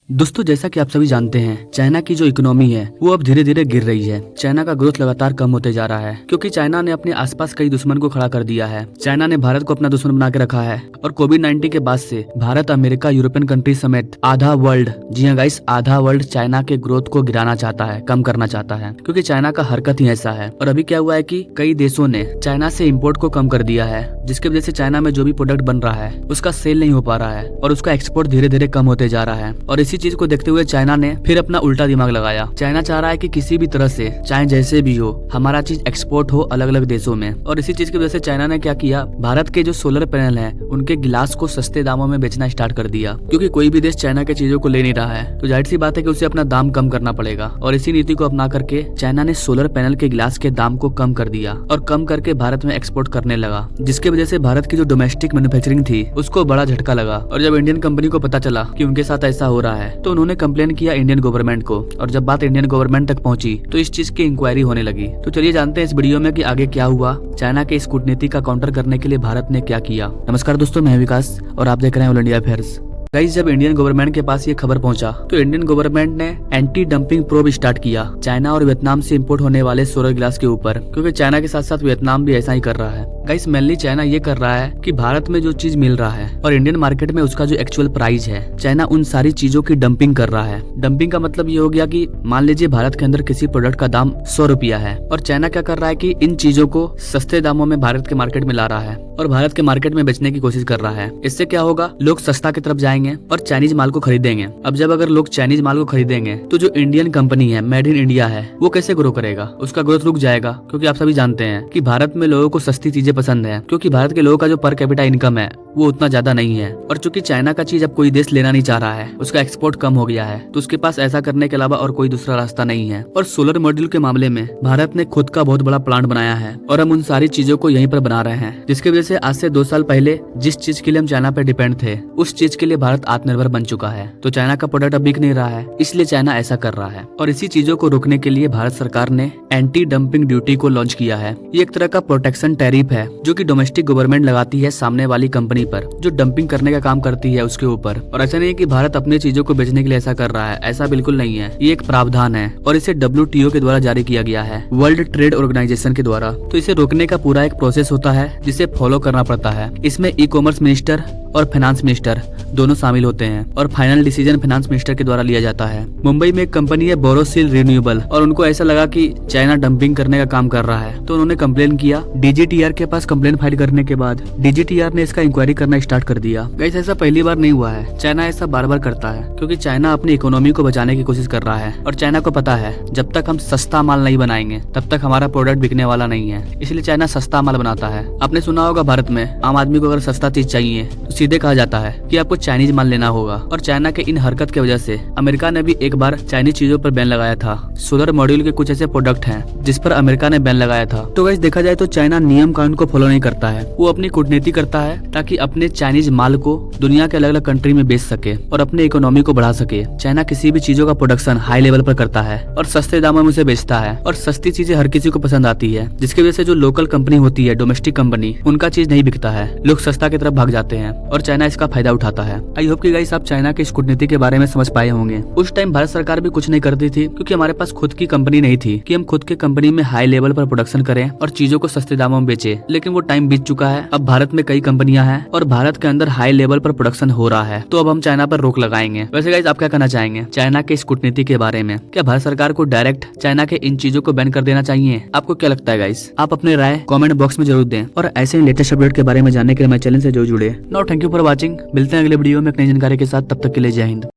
दोस्तों, जैसा कि आप सभी जानते हैं, चाइना की जो इकोनॉमी है वो अब धीरे धीरे गिर रही है। चाइना का ग्रोथ लगातार कम होते जा रहा है क्योंकि चाइना ने अपने आसपास कई दुश्मन को खड़ा कर दिया है। चाइना ने भारत को अपना दुश्मन बना के रखा है और कोविड-19 के बाद से भारत, अमेरिका, यूरोपियन कंट्री समेत आधा वर्ल्ड, जी हाँ गाइस, आधा वर्ल्ड चाइना के ग्रोथ को गिराना चाहता है, कम करना चाहता है, क्योंकि चाइना का हरकत ही ऐसा है। और अभी क्या हुआ है कि कई देशों ने चाइना से इम्पोर्ट को कम कर दिया है, जिसकी वजह से चाइना में जो भी प्रोडक्ट बन रहा है उसका सेल नहीं हो पा रहा है और उसका एक्सपोर्ट धीरे धीरे कम होते जा रहा है। और इसी चीज को देखते हुए चाइना ने फिर अपना उल्टा दिमाग लगाया। चाइना चाह रहा है कि किसी भी तरह से, चाहे जैसे भी हो, हमारा चीज एक्सपोर्ट हो अलग अलग देशों में। और इसी चीज की वजह से चाइना ने क्या किया, भारत के जो सोलर पैनल है उनके गिलास को सस्ते दामों में बेचना स्टार्ट कर दिया। क्योंकि कोई भी देश चाइना के चीजों को ले नहीं रहा है तो जाहिर सी बात है कि उसे अपना दाम कम करना पड़ेगा। और इसी नीति को अपना करके चाइना ने सोलर पैनल के गिलास के दाम को कम कर दिया और कम करके भारत में एक्सपोर्ट करने लगा, जिसकी वजह से भारत की जो डोमेस्टिक मैन्युफैक्चरिंग थी उसको बड़ा झटका लगा। और जब इंडियन कंपनी को पता चला कि उनके साथ ऐसा हो रहा है तो उन्होंने कंप्लेन किया इंडियन गवर्नमेंट को। और जब बात इंडियन गवर्नमेंट तक पहुंची तो इस चीज की इंक्वायरी होने लगी। तो चलिए जानते हैं इस वीडियो में कि आगे क्या हुआ, चाइना के इस कूटनीति का काउंटर करने के लिए भारत ने क्या किया। नमस्कार दोस्तों, मैं विकास और आप देख रहे हैं ऑल इंडिया अफेयर्स। गाइस, जब इंडियन गवर्नमेंट के पास ये खबर पहुंचा तो इंडियन गवर्नमेंट ने एंटी डंपिंग प्रोब स्टार्ट किया चाइना और वियतनाम से इंपोर्ट होने वाले सोलर गिलास के ऊपर, क्योंकि चाइना के साथ साथ वियतनाम भी ऐसा ही कर रहा है। गाइस, मेनली चाइना ये कर रहा है कि भारत में जो चीज मिल रहा है और इंडियन मार्केट में उसका जो एक्चुअल प्राइस है, चाइना उन सारी चीजों की डंपिंग कर रहा है। डंपिंग का मतलब ये हो गया कि मान लीजिए भारत के अंदर किसी प्रोडक्ट का दाम 100 रुपया है और चाइना क्या कर रहा है कि इन चीजों को सस्ते दामों में भारत के मार्केट में ला रहा है और भारत के मार्केट में बेचने की कोशिश कर रहा है। इससे क्या होगा, लोग सस्ता की तरफ जाएंगे और चाइनीज माल को खरीदेंगे। अब जब अगर लोग चाइनीज माल को खरीदेंगे तो जो इंडियन कंपनी है, मेड इन इंडिया है, वो कैसे ग्रो करेगा, उसका ग्रोथ रुक जाएगा। क्योंकि आप सभी जानते हैं कि भारत में लोगों को सस्ती चीजें पसंद है, क्योंकि भारत के लोगों का जो पर कैपिटा इनकम है वो उतना ज्यादा नहीं है। और चूंकि चाइना का चीज अब कोई देश लेना नहीं चाह रहा है, उसका एक्सपोर्ट कम हो गया है, तो उसके पास ऐसा करने के अलावा और कोई दूसरा रास्ता नहीं है। और सोलर मॉड्यूल के मामले में भारत ने खुद का बहुत बड़ा प्लांट बनाया है और हम उन सारी चीजों को यहीं पर बना रहे हैं, जिसकी वजह से आज से 2 साल पहले जिस चीज के लिए हम चाइना पे डिपेंड थे उस चीज के लिए भारत आत्मनिर्भर बन चुका है। तो चाइना का प्रोडक्ट अब बिक नहीं रहा है, इसलिए चाइना ऐसा कर रहा है। और इसी चीजों को रोकने के लिए भारत सरकार ने एंटी डंपिंग ड्यूटी को लॉन्च किया है। ये एक तरह का प्रोटेक्शन टैरिफ है जो कि डोमेस्टिक गवर्नमेंट लगाती है सामने वाली कंपनी पर जो डंपिंग करने का काम करती है उसके ऊपर। और ऐसा नहीं है कि भारत अपनी चीजों को बेचने के लिए ऐसा कर रहा है, ऐसा बिल्कुल नहीं है। ये एक प्रावधान है और इसे WTO के द्वारा जारी किया गया है, वर्ल्ड ट्रेड ऑर्गेनाइजेशन के द्वारा। तो इसे रोकने का पूरा एक प्रोसेस होता है जिसे फॉलो करना पड़ता है। इसमें ई-कॉमर्स मिनिस्टर और फाइनेंस मिनिस्टर दोनों शामिल होते हैं और फाइनल डिसीजन फाइनेंस मिनिस्टर के द्वारा लिया जाता है। मुंबई में एक कंपनी है बोरोसिल रिन्यूएबल, और उनको ऐसा लगा कि चाइना डंपिंग करने का काम कर रहा है तो उन्होंने कंप्लेन किया। DGTR के पास कंप्लेन फाइल करने के बाद DGTR ने इसका इंक्वायरी करना स्टार्ट कर दिया। गाइस, ऐसा पहली बार नहीं हुआ है, चाइना ऐसा बार बार करता है, क्योंकि चाइना अपनी इकोनॉमी को बचाने की कोशिश कर रहा है और चाइना को पता है जब तक हम सस्ता माल नहीं बनाएंगे तब तक हमारा प्रोडक्ट बिकने वाला नहीं है, इसलिए चाइना सस्ता माल बनाता है। आपने सुना होगा भारत में आम आदमी को अगर सस्ता चीज चाहिए तो सीधे कहा जाता है कि आपको चाइनीज माल लेना होगा। और चाइना के इन हरकत की वजह से अमेरिका ने भी एक बार चाइनीज चीजों पर बैन लगाया था। सोलर मॉड्यूल के कुछ ऐसे प्रोडक्ट हैं जिस पर अमेरिका ने बैन लगाया था। तो गाइस, देखा जाए तो चाइना नियम कानून को फॉलो नहीं करता है, वो अपनी कूटनीति करता है ताकि अपने चाइनीज माल को दुनिया के अलग अलग कंट्री में बेच सके और अपने इकोनॉमी को बढ़ा सके। चाइना किसी भी चीजों का प्रोडक्शन हाई लेवल पर करता है और सस्ते दामों में उसे बेचता है और सस्ती चीजें हर किसी को पसंद आती है, जिसकी वजह से जो लोकल कंपनी होती है, डोमेस्टिक कंपनी, उनका चीज नहीं बिकता है, लोग सस्ता की तरफ भाग जाते हैं और चाइना इसका फायदा उठाता है। आई होप कि गाइस आप चाइना के इस कूटनीति के बारे में समझ पाए होंगे। उस टाइम भारत सरकार भी कुछ नहीं करती थी क्योंकि हमारे पास खुद की कंपनी नहीं थी कि हम खुद के कंपनी में हाई लेवल पर प्रोडक्शन करें और चीजों को सस्ते दामों में बेचे। लेकिन वो टाइम बीत चुका है, अब भारत में कई कंपनियां हैं और भारत के अंदर हाई लेवल पर प्रोडक्शन हो रहा है, तो अब हम चाइना पर रोक लगाएंगे। वैसे गाइस, आप क्या कहना चाहेंगे चाइना के इस कूटनीति के बारे में? क्या भारत सरकार को डायरेक्ट चाइना के इन चीजों को बैन कर देना चाहिए? आपको क्या लगता है गाइस? आप अपनी राय कमेंट बॉक्स में जरूर दें और ऐसे ही लेटेस्ट अपडेट के बारे में जानने के लिए हमारे चैनल से जरूर जुड़े। Now thank you for watching. मिलते हैं अगले वीडियो में एक नई जानकारी के साथ, तब तक के लिए जय हिंद।